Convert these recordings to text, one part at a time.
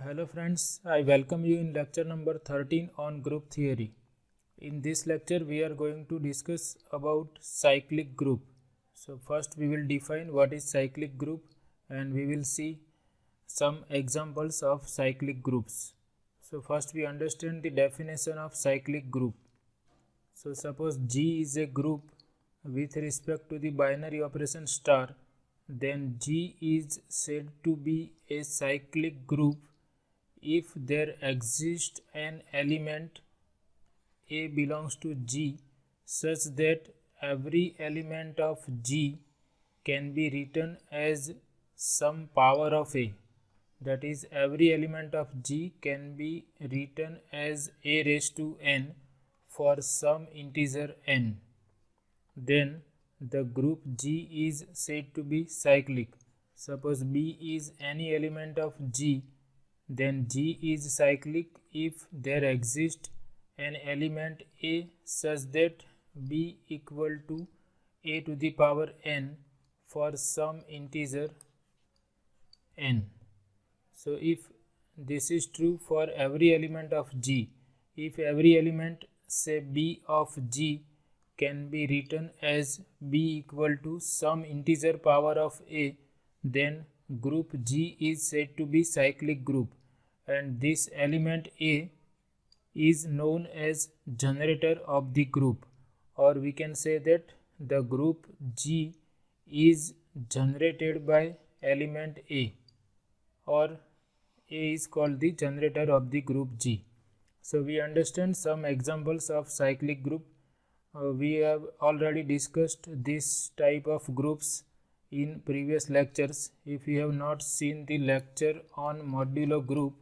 Hello friends, I welcome you in lecture number 13 on group theory. In this lecture we are going to discuss about cyclic group. So first we will define what is cyclic group and we will see some examples of cyclic groups. So first we understand the definition of cyclic group. So suppose G is a group with respect to the binary operation star, then G is said to be a cyclic group if there exists an element A belongs to G such that every element of G can be written as some power of A. That is, every element of G can be written as A raised to n for some integer n. Then the group G is said to be cyclic. Suppose B is any element of G, then G is cyclic if there exists an element A such that B equal to A to the power n for some integer n. So if this is true for every element of G, if every element say B of G can be written as B equal to some integer power of A, then group G is said to be cyclic group, and this element A is known as generator of the group, or we can say that the group G is generated by element A, or A is called the generator of the group G. So we understand some examples of cyclic group. We have already discussed this type of groups in previous lectures. If you have not seen the lecture on modulo group,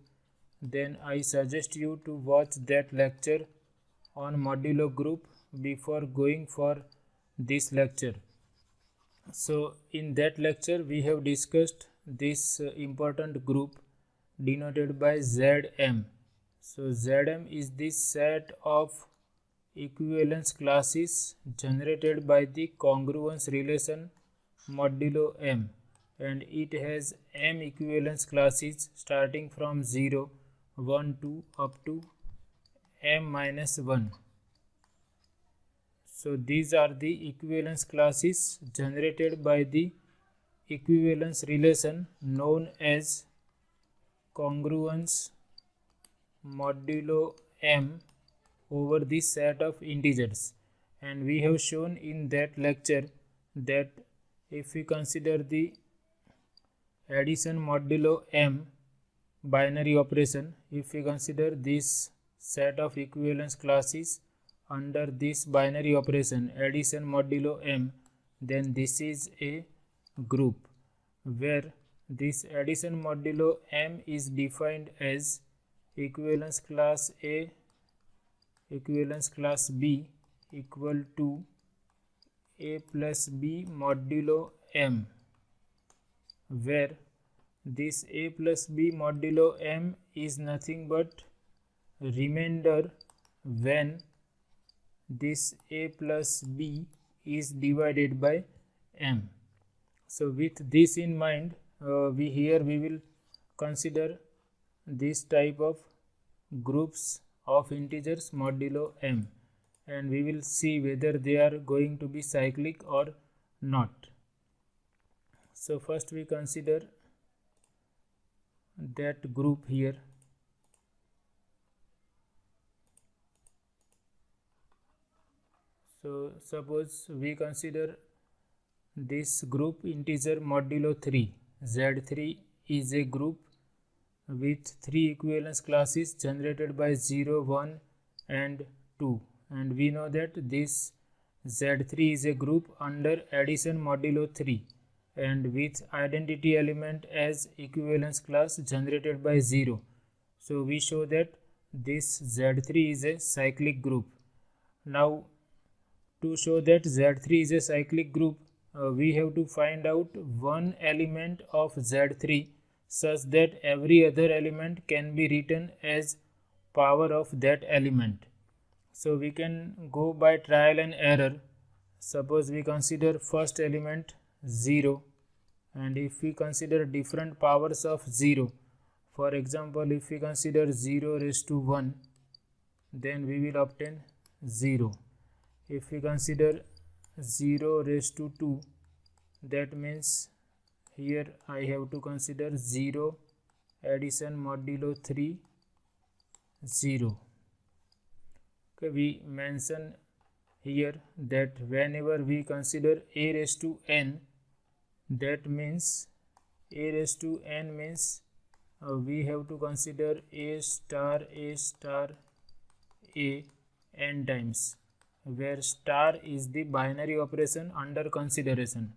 then I suggest you to watch that lecture on modulo group before going for this lecture. So in that lecture we have discussed this important group denoted by Zm. So Zm is the set of equivalence classes generated by the congruence relation modulo m, and it has m equivalence classes starting from 0, 1, 2 up to m minus 1. So these are the equivalence classes generated by the equivalence relation known as congruence modulo m over the set of integers. And we have shown in that lecture that if we consider the addition modulo m binary operation, if we consider this set of equivalence classes under this binary operation addition modulo m, then this is a group where this addition modulo m is defined as equivalence class A equivalence class B equal to A plus B modulo m, where this A plus B modulo m is nothing but remainder when this A plus B is divided by m. So with this in mind, we will consider this type of groups of integers modulo m, and we will see whether they are going to be cyclic or not. So first we consider that group here. So suppose we consider this group integer modulo 3. Z3 is a group with 3 equivalence classes generated by 0, 1 and 2, and we know that this Z3 is a group under addition modulo 3 and with identity element as equivalence class generated by 0. So we show that this Z3 is a cyclic group. Now to show that Z3 is a cyclic group, we have to find out one element of Z3 such that every other element can be written as power of that element. So we can go by trial and error. Suppose we consider first element 0, and if we consider different powers of 0, For example, if we consider 0 raised to 1, then we will obtain 0. If we consider 0 raised to 2, that means here I have to consider 0 addition modulo 3, 0. Okay, we mention here that whenever we consider a raised to n, that means a raised to n means we have to consider a star a n times, where star is the binary operation under consideration.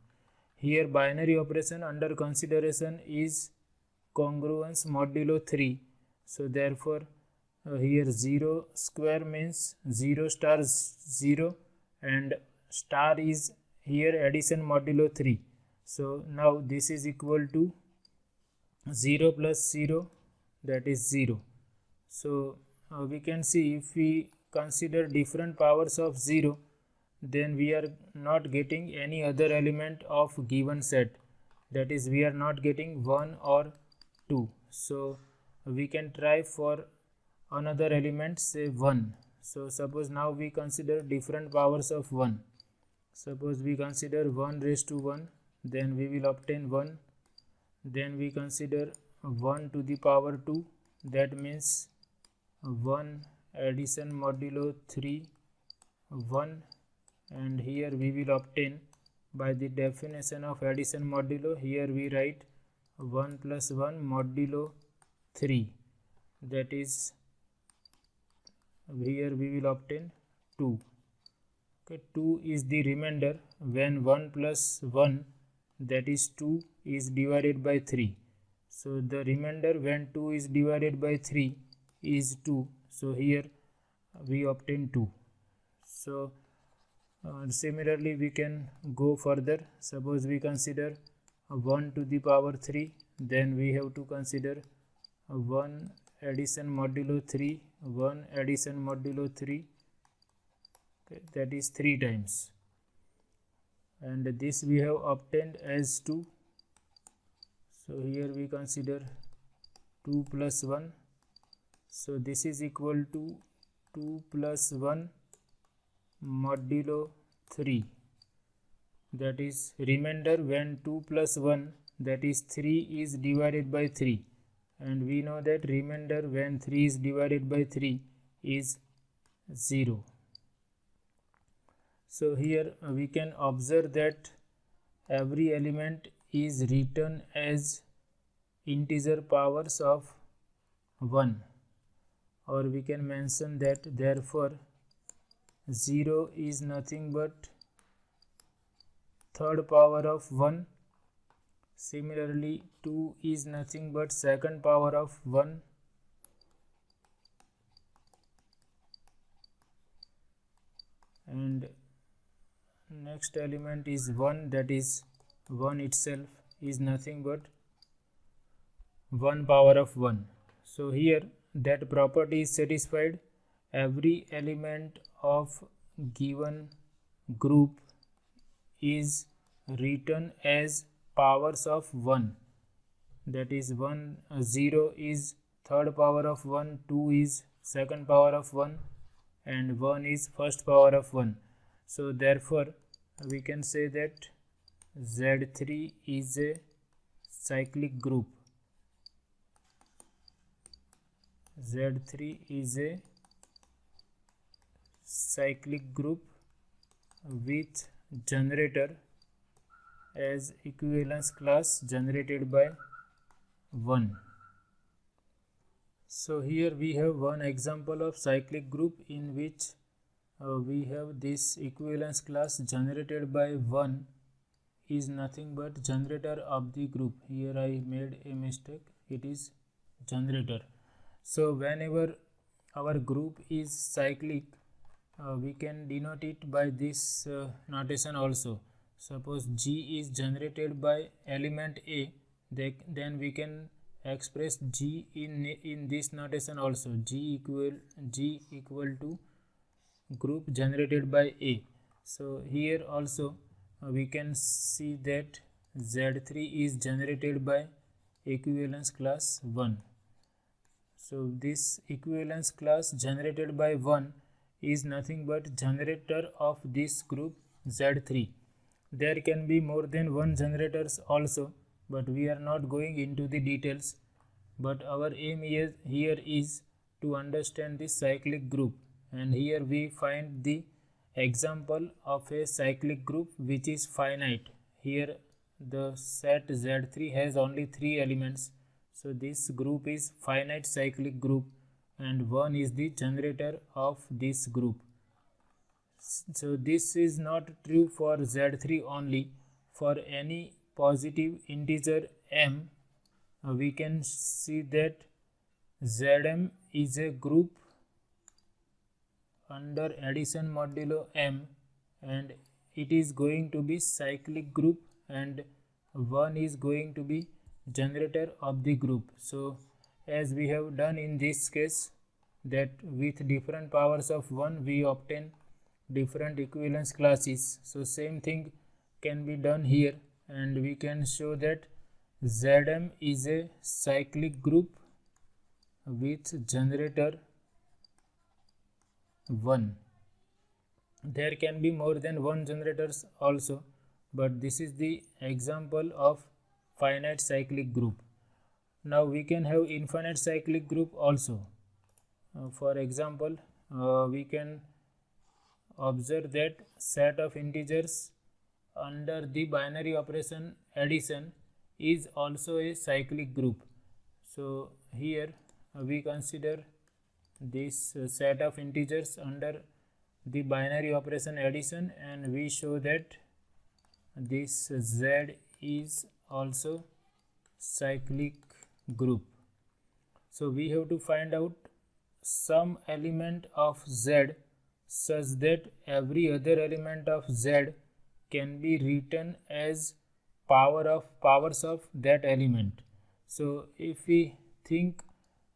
Here binary operation under consideration is congruence modulo 3. So therefore here 0 square means 0 star 0 and star is here addition modulo 3. So now this is equal to 0 plus 0, that is 0. So we can see if we consider different powers of 0, then we are not getting any other element of given set, that is we are not getting 1 or 2. So we can try for another element, say 1. So suppose now we consider different powers of 1. Suppose we consider 1 raised to 1, then we will obtain 1. Then we consider 1 to the power 2, that means 1 addition modulo 3, 1, and here we will obtain by the definition of addition modulo, here we write 1 plus 1 modulo 3, that is here we will obtain 2. Okay, 2 is the remainder when 1 plus 1, that is 2, is divided by 3. So the remainder when 2 is divided by 3 is 2. So here we obtain 2. So similarly we can go further. Suppose we consider 1 to the power 3, then we have to consider 1 addition modulo 3, 1 addition modulo 3, okay, that is 3 times, and this we have obtained as 2. So here we consider 2 plus 1, so this is equal to 2 plus 1 modulo 3, that is remainder when 2 plus 1, that is 3, is divided by 3, and we know that remainder when 3 is divided by 3 is 0. So here we can observe that every element is written as integer powers of 1, or we can mention that therefore 0 is nothing but third power of 1. Similarly 2 is nothing but second power of 1, and next element is 1, that is 1 itself is nothing but 1 power of 1. So here that property is satisfied. Every element of given group is written as powers of 1, that is 0 is third power of 1, 2 is second power of 1, and 1 is first power of 1. So therefore we can say that Z3 is a cyclic group. Z3 is a cyclic group with generator as equivalence class generated by 1. So here we have one example of cyclic group in which we have this equivalence class generated by 1 is nothing but generator of the group. Here I made a mistake, it is generator. So whenever our group is cyclic, we can denote it by this notation also. Suppose G is generated by element A, then we can express G in this notation also. G equal to group generated by A. So here also we can see that Z3 is generated by equivalence class 1. So this equivalence class generated by 1 is nothing but generator of this group Z3. There can be more than one generators also, but we are not going into the details. But our aim here is to understand this cyclic group, and here we find the example of a cyclic group which is finite. Here the set Z3 has only 3 elements, so this group is finite cyclic group and 1 is the generator of this group. So this is not true for Z3 only. For any positive integer m, we can see that Zm is a group under addition modulo m, and it is going to be cyclic group, and 1 is going to be generator of the group. So as we have done in this case, that with different powers of 1 we obtain different equivalence classes. So same thing can be done here, and we can show that Zm is a cyclic group with generator 1. There can be more than one generators also, but this is the example of finite cyclic group. Now we can have infinite cyclic group also. For example, we can observe that set of integers under the binary operation addition is also a cyclic group. So here we consider this set of integers under the binary operation addition, and we show that this Z is also cyclic group. So we have to find out some element of Z such that every other element of Z can be written as powers of that element. So if we think,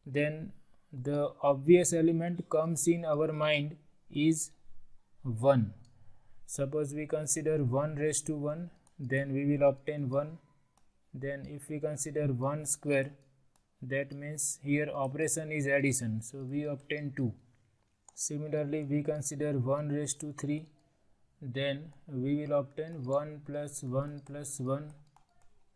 then the obvious element comes in our mind is 1. Suppose we consider 1 raised to 1, then we will obtain 1. Then if we consider 1 square, that means here operation is addition, so we obtain 2. Similarly, we consider 1 raised to 3, then we will obtain 1 plus 1 plus 1,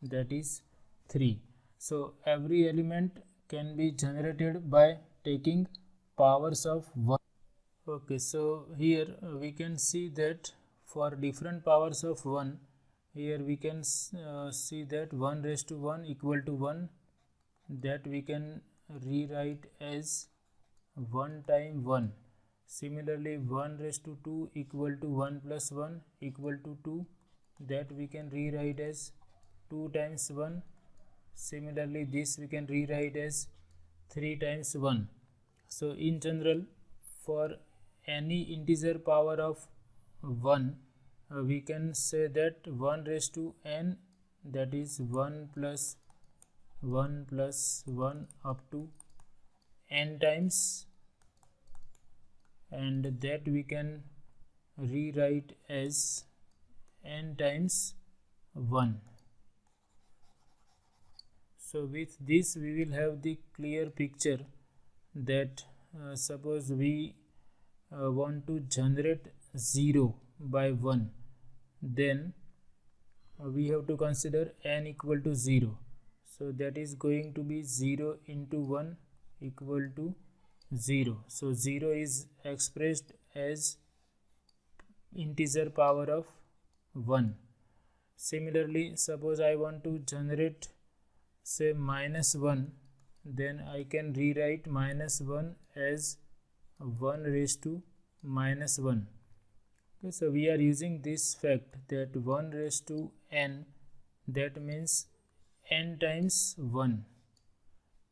that is 3. So every element can be generated by taking powers of 1. Okay, so here we can see that for different powers of 1, here we can see that 1 raised to 1 equal to 1, that we can rewrite as 1 times 1. Similarly, 1 raised to 2 equal to 1 plus 1 equal to 2, that we can rewrite as 2 times 1. Similarly, this we can rewrite as 3 times 1. So in general, for any integer power of 1, we can say that 1 raised to n, that is 1 plus 1 plus 1 up to n times, and that we can rewrite as n times 1. So with this we will have the clear picture that suppose we want to generate 0 by 1, then we have to consider n equal to 0. So that is going to be 0 into 1 equal to 0. So 0 is expressed as integer power of 1. Similarly, suppose I want to generate say minus 1, then I can rewrite minus 1 as 1 raised to minus 1. Okay, so we are using this fact that 1 raised to n, that means n times 1.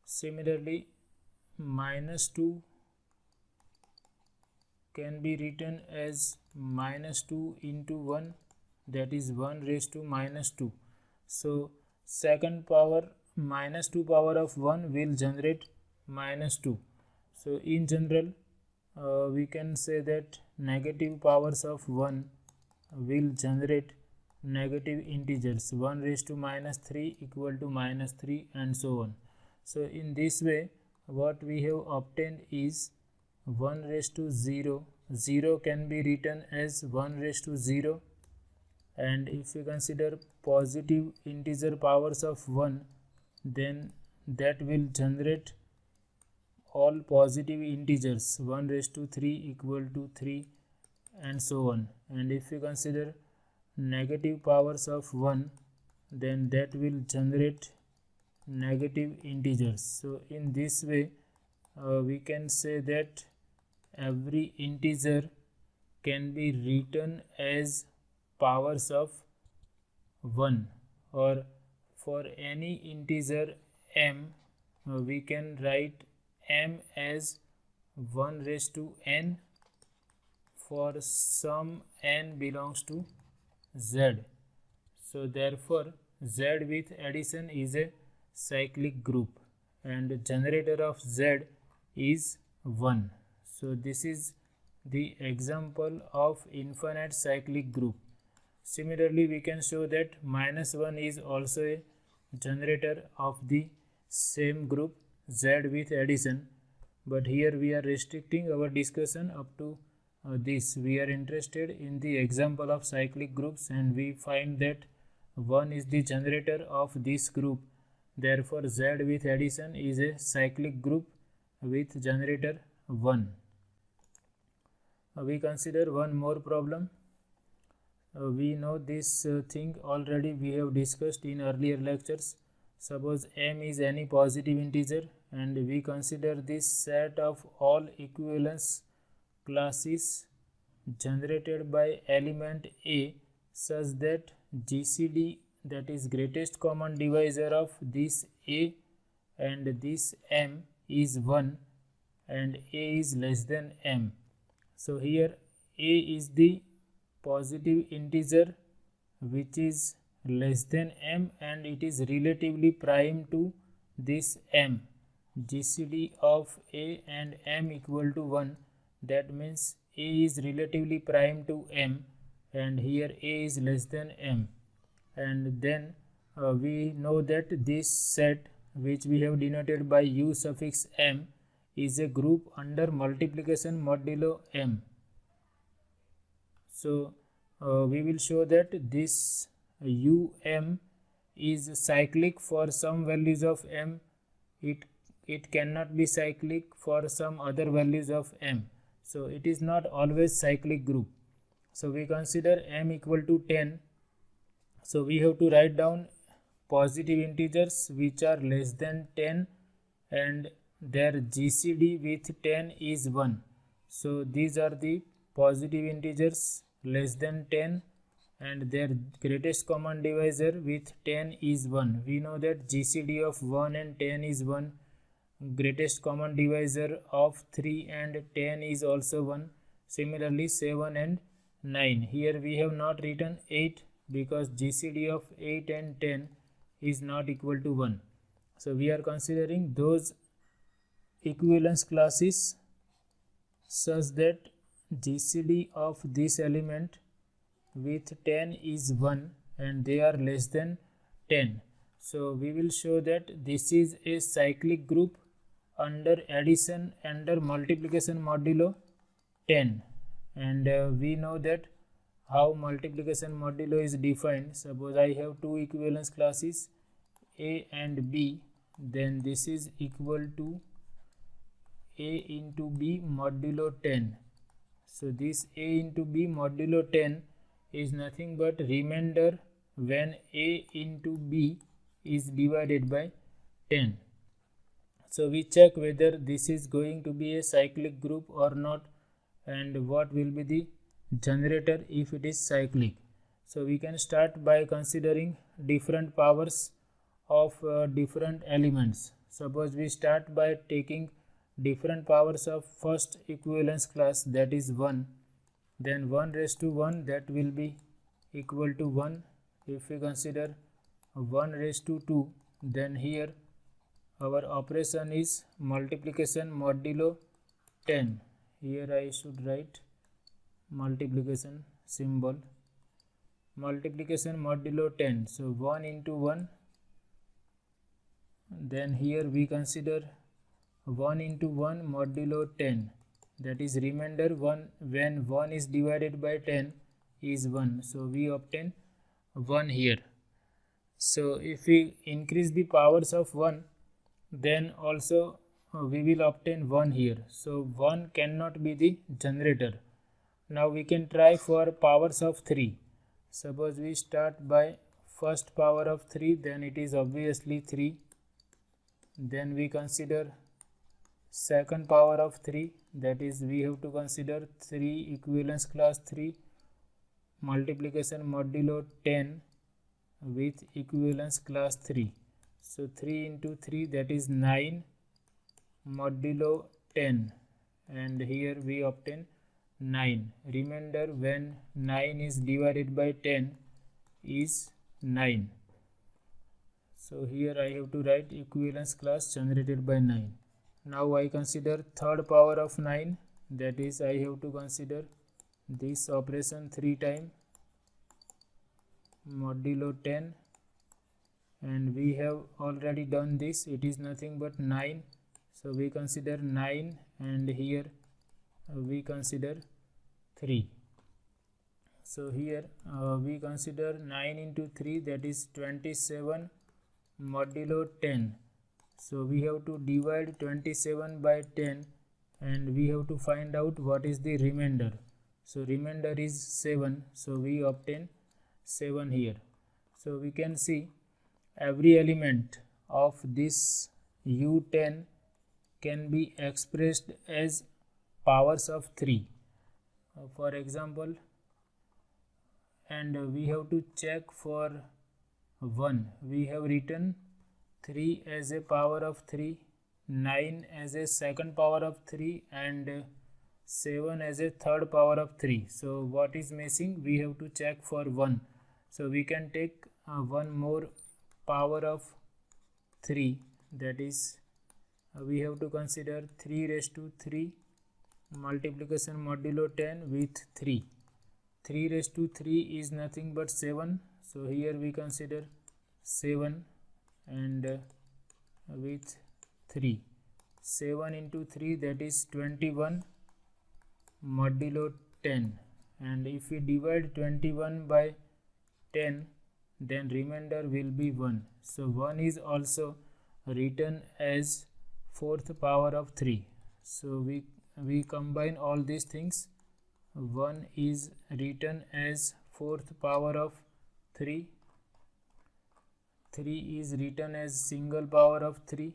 Similarly, minus 2 can be written as minus 2 into 1, that is 1 raised to minus 2. So second power minus 2 power of 1 will generate minus 2. So in general, we can say that negative powers of 1 will generate negative integers, 1 raised to minus 3 equal to minus 3 and so on. So in this way what we have obtained is 1 raised to 0. 0 can be written as 1 raised to 0, and if we consider positive integer powers of 1, then that will generate all positive integers. 1 raised to 3 equal to 3 and so on. And if we consider negative powers of 1, then that will generate negative integers. So in this way we can say that every integer can be written as powers of 1, or for any integer m we can write m as 1 raised to n for some n belongs to z. So therefore z with addition is a cyclic group and generator of z is 1. So this is the example of infinite cyclic group. Similarly, we can show that -1 is also a generator of the same group z with addition, but here we are restricting our discussion up to this. We are interested in the example of cyclic groups, and we find that 1 is the generator of this group. Therefore z with addition is a cyclic group with generator 1. We consider one more problem. We know this thing already, we have discussed in earlier lectures. Suppose m is any positive integer, and we consider this set of all equivalence classes generated by element A such that GCD, that is greatest common divisor of this A and this m, is 1 and A is less than m. So here A is the positive integer which is less than m and it is relatively prime to this m. GCD of A and m equal to 1, that means A is relatively prime to m and here A is less than m. And then we know that this set, which we have denoted by u suffix m, is a group under multiplication modulo m. So we will show that this um is cyclic for some values of m. It cannot be cyclic for some other values of m. So it is not always cyclic group. So we consider m equal to 10. So we have to write down positive integers which are less than 10 and their GCD with 10 is 1. So these are the positive integers less than 10 and their greatest common divisor with 10 is 1. We know that GCD of 1 and 10 is 1. Greatest common divisor of 3 and 10 is also 1. Similarly 7 and 9. Here we have not written 8 because GCD of 8 and 10 is not equal to 1. So we are considering those equivalence classes such that GCD of this element with 10 is 1 and they are less than 10. So we will show that this is a cyclic group under addition under multiplication modulo 10, and we know that how multiplication modulo is defined. Suppose I have two equivalence classes A and B, then this is equal to A into B modulo 10. So this A into B modulo 10 is nothing but remainder when A into B is divided by 10. So we check whether this is going to be a cyclic group or not, and what will be the generator if it is cyclic. So we can start by considering different powers of different elements. Suppose we start by taking different powers of first equivalence class, that is 1. Then 1 raised to 1, that will be equal to 1. If we consider 1 raised to 2, then here our operation is multiplication modulo 10. Here I should write multiplication symbol, multiplication modulo 10. So 1 into 1. Then here we consider 1 into 1 modulo 10, that is remainder 1 when 1 is divided by 10 is 1, so we obtain 1 here. So if we increase the powers of 1, then also we will obtain 1 here, so 1 cannot be the generator. Now we can try for powers of 3. Suppose we start by first power of 3, then it is obviously 3. Then we consider second power of 3, that is we have to consider 3 equivalence class 3 multiplication modulo 10 with equivalence class 3. So 3 into 3, that is 9 modulo 10, and here we obtain 9. Remainder when 9 is divided by 10 is 9. So here I have to write equivalence class generated by 9. Now I consider third power of 9, that is I have to consider this operation 3 times modulo 10, and we have already done this, it is nothing but 9. So we consider 9, and here we consider 3. So here we consider 9 into 3, that is 27 modulo 10. So we have to divide 27 by 10, and we have to find out what is the remainder. So remainder is 7, so we obtain 7 here. So we can see every element of this U10 can be expressed as powers of 3. For example, and we have to check for 1. We have written 3 as a power of 3, 9 as a second power of 3, and 7 as a third power of 3. So what is missing? We have to check for 1. So we can take one more power of 3, that is we have to consider 3 raised to 3 multiplication modulo 10 with 3. 3 raised to 3 is nothing but 7, so here we consider 7 and with 3. 7 into 3, that is 21 modulo 10, and if we divide 21 by 10, then remainder will be 1. So 1 is also written as fourth power of 3. So we combine all these things. 1 is written as fourth power of 3. 3 is written as single power of 3.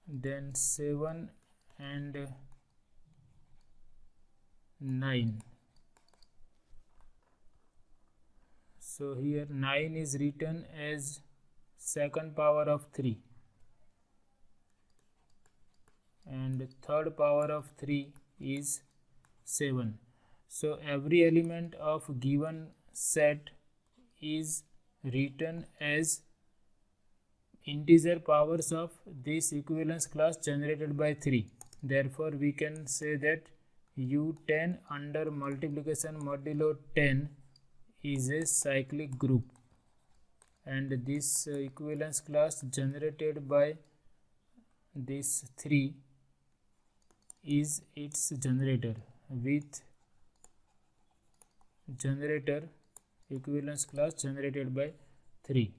Then 7 and 9. So here 9 is written as second power of 3, and third power of 3 is 7. So every element of given set is written as integer powers of this equivalence class generated by 3. Therefore we can say that U10 under multiplication modulo 10 is a cyclic group, and this equivalence class generated by this 3 is its generator, with generator equivalence class generated by 3.